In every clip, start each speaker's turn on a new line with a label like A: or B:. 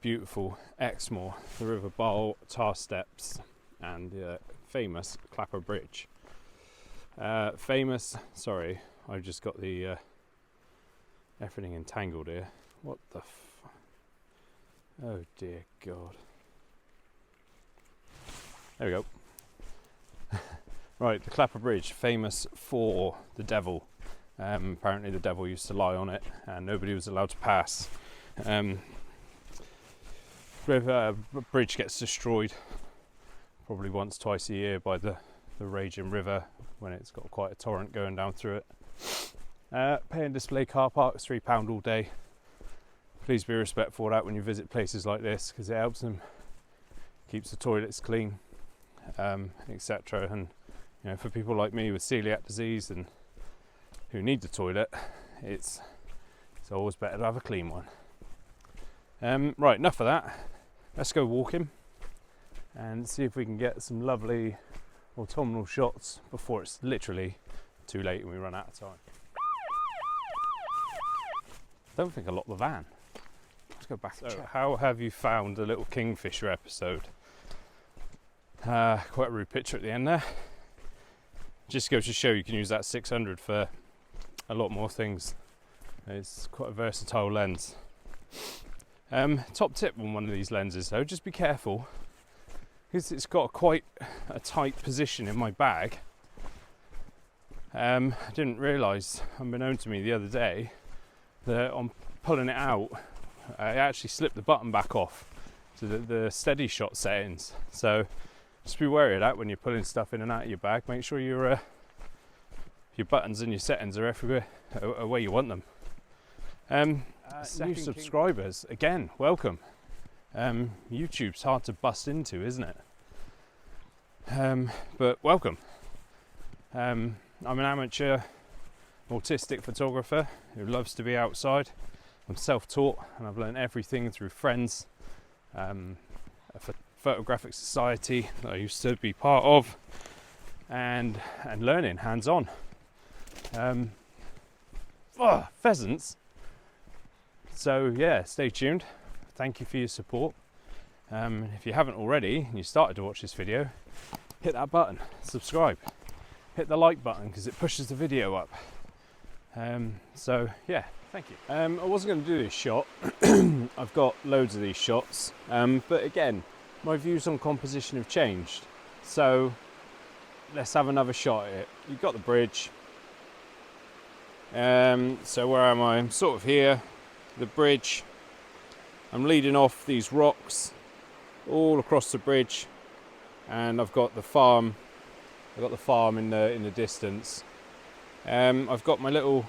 A: beautiful Exmoor, the River Barle, TARR steps, and the famous Clapper Bridge. Sorry, I've just got the everything entangled here. What the oh dear God. There we go. Right, the Clapper Bridge, famous for the devil. Apparently the devil used to lie on it and nobody was allowed to pass. Bridge gets destroyed probably once, twice a year by the raging river when it's got quite a torrent going down through it. Pay and display car park, £3 all day. Please be respectful of that when you visit places like this, because it helps them, keeps the toilets clean, etc. And you know, for people like me with celiac disease and who need the toilet, it's always better to have a clean one. Right, enough of that. Let's go walking and see if we can get some lovely autumnal shots before it's literally too late and we run out of time. I don't think I locked the van. Let's go back and check. How have you found the little kingfisher episode? Quite a rude picture at the end there. Just goes to show you can use that 600 for a lot more things. It's quite a versatile lens. Top tip on one of these lenses though, just be careful, because it's got quite a tight position in my bag. I didn't realise, unbeknown to me the other day, that on pulling it out, I actually slipped the button back off to the steady shot settings. So just be wary of that when you're pulling stuff in and out of your bag. Make sure your buttons and your settings are everywhere where you want them. New subscribers, again, welcome. YouTube's hard to bust into, isn't it? But welcome. I'm an amateur autistic photographer who loves to be outside. I'm self-taught and I've learned everything through friends, a photographic society that I used to be part of, and learning hands-on. Pheasants. So yeah, stay tuned. Thank you for your support. If you haven't already and you started to watch this video, hit that button, subscribe, hit the like button because it pushes the video up. So yeah, thank you. I wasn't going to do this shot. I've got loads of these shots, but again, my views on composition have changed. So let's have another shot at it. You've got the bridge. So where am I? I'm sort of here. The bridge. I'm leading off these rocks all across the bridge, and I've got the farm. I've got the farm in the distance. I've got my little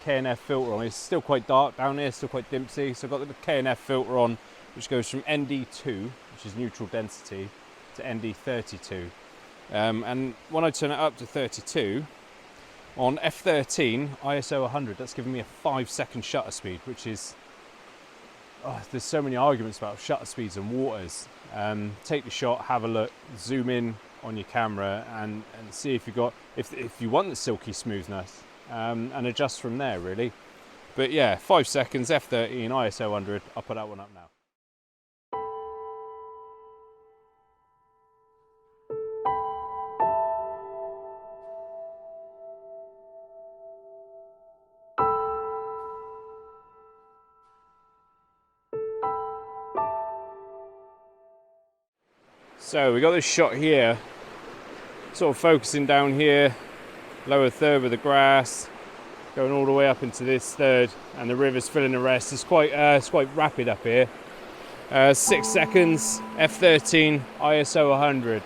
A: K&F filter on. It's still quite dark down here, still quite dimpsy. So I've got the K&F filter on, which goes from ND2, which is neutral density, to ND32. And when I turn it up to 32. On f13 ISO 100, that's giving me a 5-second shutter speed, which is, there's so many arguments about shutter speeds and waters. Take the shot, have a look, zoom in on your camera and see if you want the silky smoothness, and adjust from there really. But yeah, 5 seconds, f13 ISO 100. I'll put that one up now. So we got this shot here, sort of focusing down here, lower third with the grass, going all the way up into this third, and the river's filling the rest. It's quite rapid up here. 6 seconds, f13, ISO 100.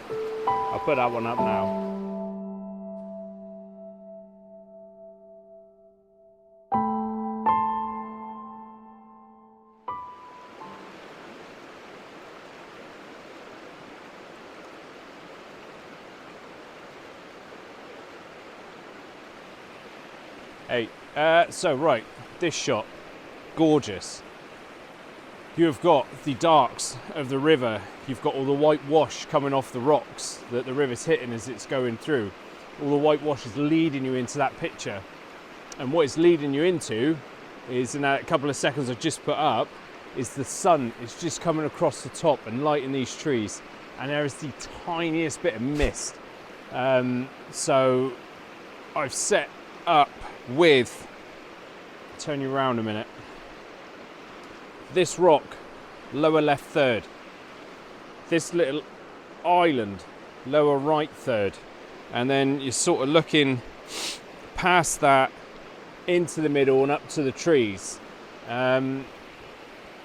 A: I'll put that one up now. Hey, so right, this shot, gorgeous. You have got the darks of the river, you've got all the white wash coming off the rocks that the river's hitting as it's going through. All the white wash is leading you into that picture. And what it's leading you into is, in that couple of seconds I've just put up, is the sun is just coming across the top and lighting these trees, and there is the tiniest bit of mist. So I've set up with, turn you around a minute, this rock, lower left third, this little island, lower right third, and then you're sort of looking past that into the middle and up to the trees.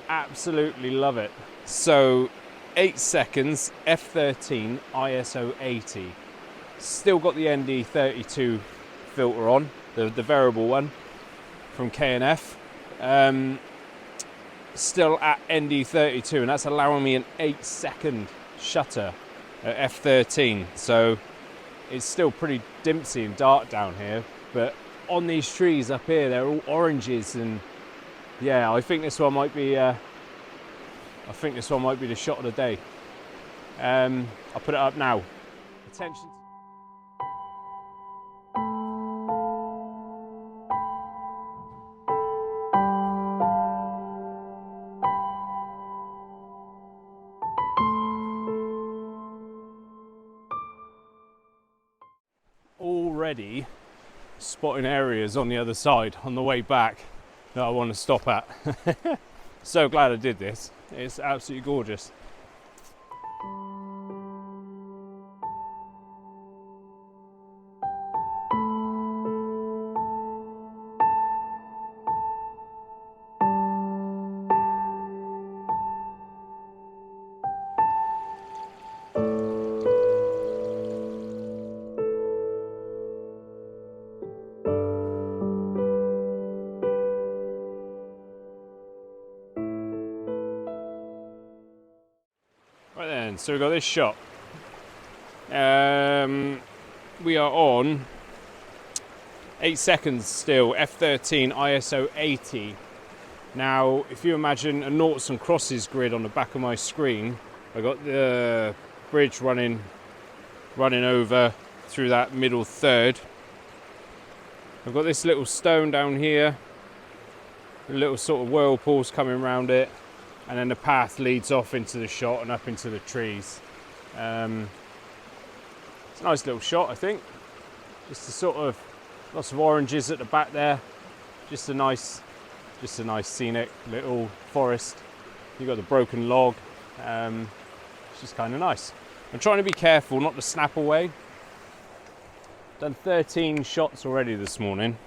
A: Absolutely love it. So 8 seconds, f13, ISO 80. Still got the ND32 filter on, the variable one from K&F. Still at ND32, and that's allowing me an 8-second shutter at f13. So it's still pretty dimpsy and dark down here, but on these trees up here, they're all oranges, and yeah, I think this one might be the shot of the day. I'll put it up now. Attention. Already spotting areas on the other side on the way back that I want to stop at. So glad I did this. It's absolutely gorgeous. Right then, so we've got this shot. We are on 8 seconds still, f13, ISO 80. Now, if you imagine a noughts and crosses grid on the back of my screen, I've got the bridge running over through that middle third. I've got this little stone down here, a little sort of whirlpools coming around it, and then the path leads off into the shot and up into the trees. It's a nice little shot, I think. Just a sort of lots of oranges at the back there. Just a nice scenic little forest. You've got the broken log. It's just kind of nice. I'm trying to be careful not to snap away. Done 13 shots already this morning.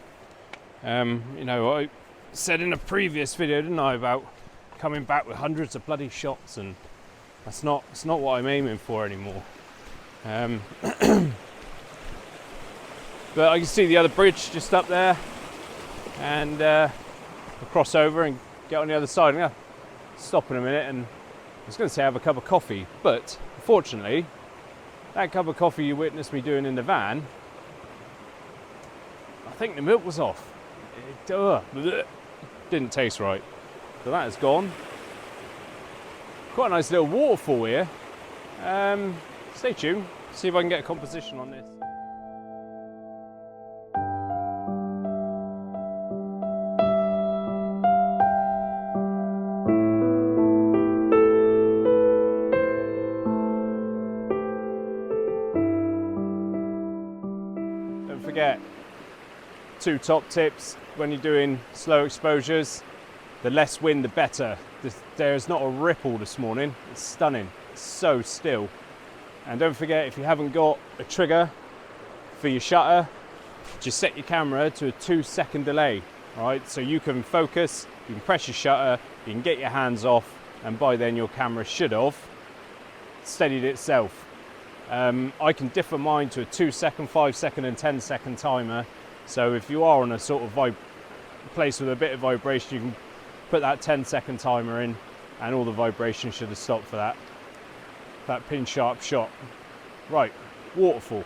A: You know, I said in a previous video, didn't I, about coming back with hundreds of bloody shots, and it's not what I'm aiming for anymore. But I can see the other bridge just up there, and I'll cross over and get on the other side. I'm gonna stop in a minute, and I was going to say have a cup of coffee, but unfortunately that cup of coffee you witnessed me doing in the van, I think the milk was off. It didn't taste right. So that is gone. Quite a nice little waterfall here. Stay tuned, see if I can get a composition on this. Don't forget, 2 top tips when you're doing slow exposures. The less wind, the better. There's not a ripple this morning. It's stunning. It's so still. And don't forget, if you haven't got a trigger for your shutter, just set your camera to a 2-second delay. All right, so you can focus, you can press your shutter, you can get your hands off, and by then your camera should have steadied itself. I can differ mine to a 2-second, 5-second, and 10-second timer. So if you are on a sort of place with a bit of vibration, you can put that 10-second timer in, and all the vibration should have stopped for that pin sharp shot. Right, waterfall.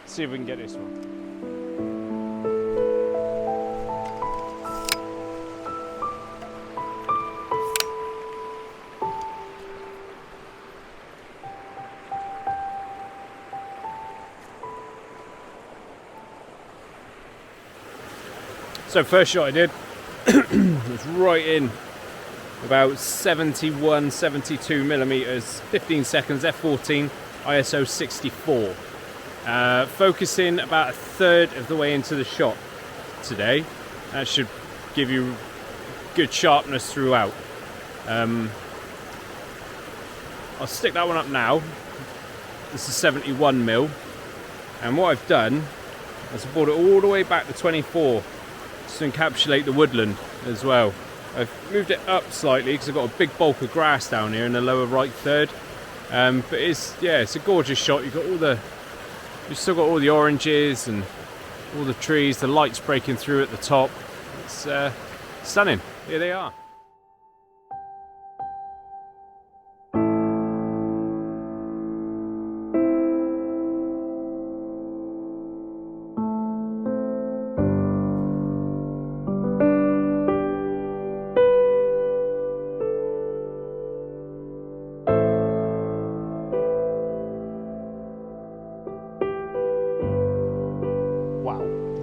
A: See if we can get this one. So first shot I did was right in about 71, 72 millimeters, 15 seconds, f14, ISO 64. Focusing about a third of the way into the shot today. That should give you good sharpness throughout. I'll stick that one up now. This is 71 mil, and what I've done is I brought it all the way back to 24 to encapsulate the woodland as well. I've moved it up slightly because I've got a big bulk of grass down here in the lower right third. But it's a gorgeous shot. You've still got all the oranges and all the trees, the lights breaking through at the top. It's stunning. Here they are.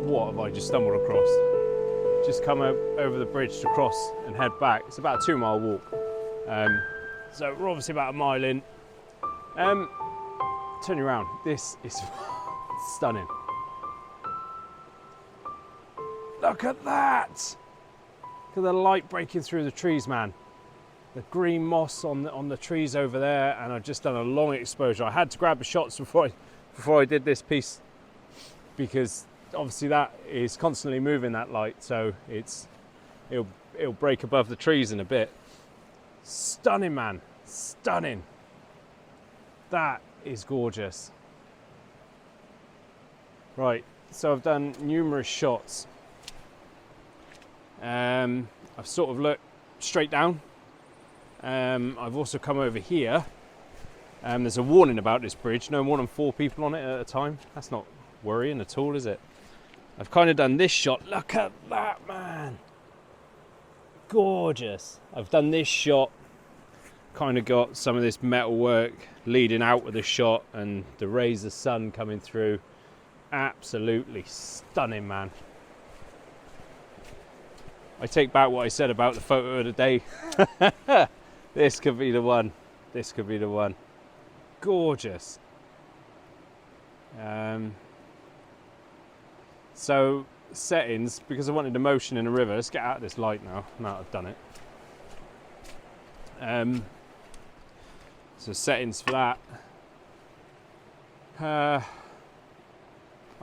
A: What have I just stumbled across? Just come over the bridge to cross and head back. It's about a 2-mile walk. So we're obviously about a mile in. Turn you around. This is stunning. Look at that! Look at the light breaking through the trees, man. The green moss on the trees over there, and I've just done a long exposure. I had to grab the shots before I did this piece, because obviously that is constantly moving, that light, so it'll break above the trees in a bit. Stunning, man, stunning. That is gorgeous. Right, so I've done numerous shots. I've sort of looked straight down. I've also come over here. There's a warning about this bridge, no more than 4 people on it at a time. That's not worrying at all, is it? I've kind of done this shot. Look at that, man. Gorgeous. I've done this shot, kind of got some of this metal work leading out of the shot and the rays of sun coming through. Absolutely stunning, man. I take back what I said about the photo of the day. This could be the one. This could be the one. Gorgeous. So settings, because I wanted the motion in the river. Let's get out of this light now that I've done it. So settings for that.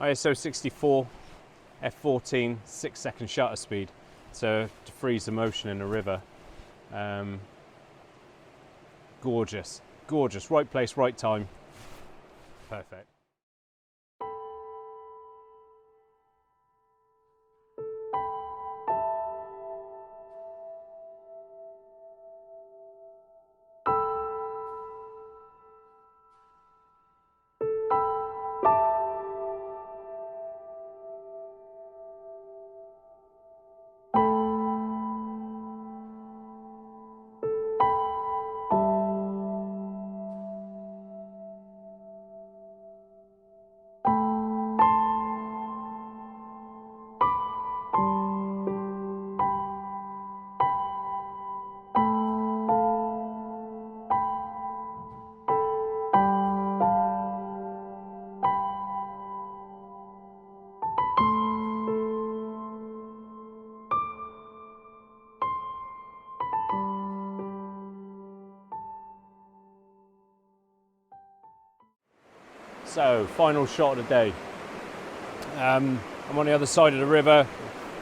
A: ISO 64, f14, 6-second shutter speed. So to freeze the motion in the river. Gorgeous, gorgeous. Right place, right time. Perfect. So, final shot of the day. I'm on the other side of the river,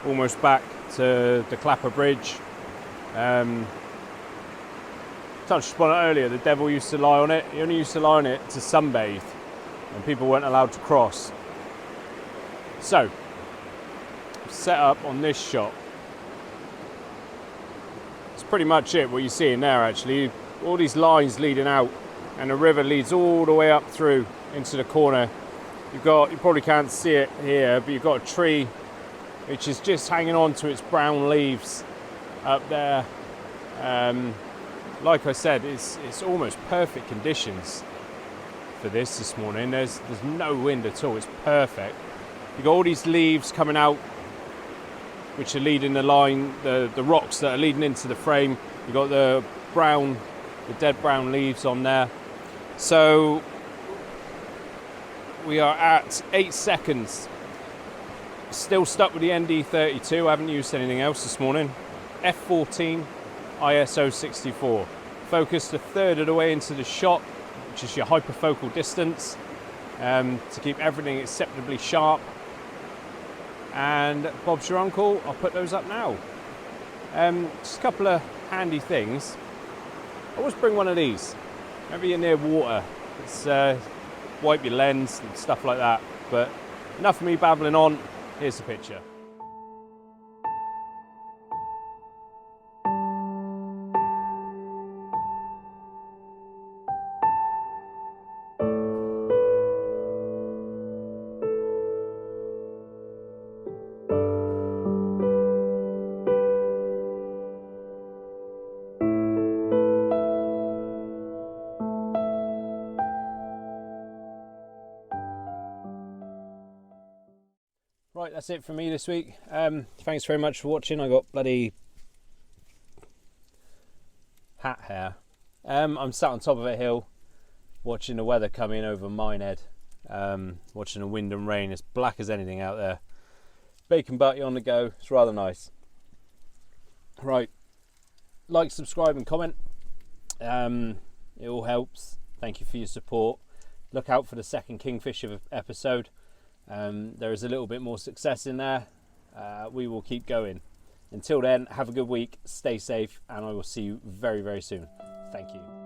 A: almost back to the Clapper Bridge. Touched upon it earlier, the devil used to lie on it. He only used to lie on it to sunbathe, and people weren't allowed to cross. So, set up on this shot. It's pretty much it, what you see in there actually. All these lines leading out, and the river leads all the way up through into the corner. You probably can't see it here, but you've got a tree which is just hanging on to its brown leaves up there. Like I said, it's almost perfect conditions for this morning. There's no wind at all. It's perfect. You've got all these leaves coming out which are leading the line, the rocks that are leading into the frame. You've got the dead brown leaves on there. So we are at 8 seconds. Still stuck with the ND32, I haven't used anything else this morning. F14, ISO 64. Focused a third of the way into the shot, which is your hyperfocal distance, to keep everything acceptably sharp. And Bob's your uncle, I'll put those up now. Just a couple of handy things. I always bring one of these. Whenever you're near water, it's wipe your lens and stuff like that. But enough of me babbling on, here's the picture. Right, that's it from me this week. Thanks very much for watching. I got bloody hat hair. I'm sat on top of a hill watching the weather come in over Minehead, watching the wind and rain. It's black as anything out there. Bacon butty on the go. It's rather nice. Right, like, subscribe and comment. It all helps. Thank you for your support. Look out for the second Kingfisher episode. There is a little bit more success in there. We will keep going. Until then, have a good week, stay safe, and I will see you very, very soon. Thank you.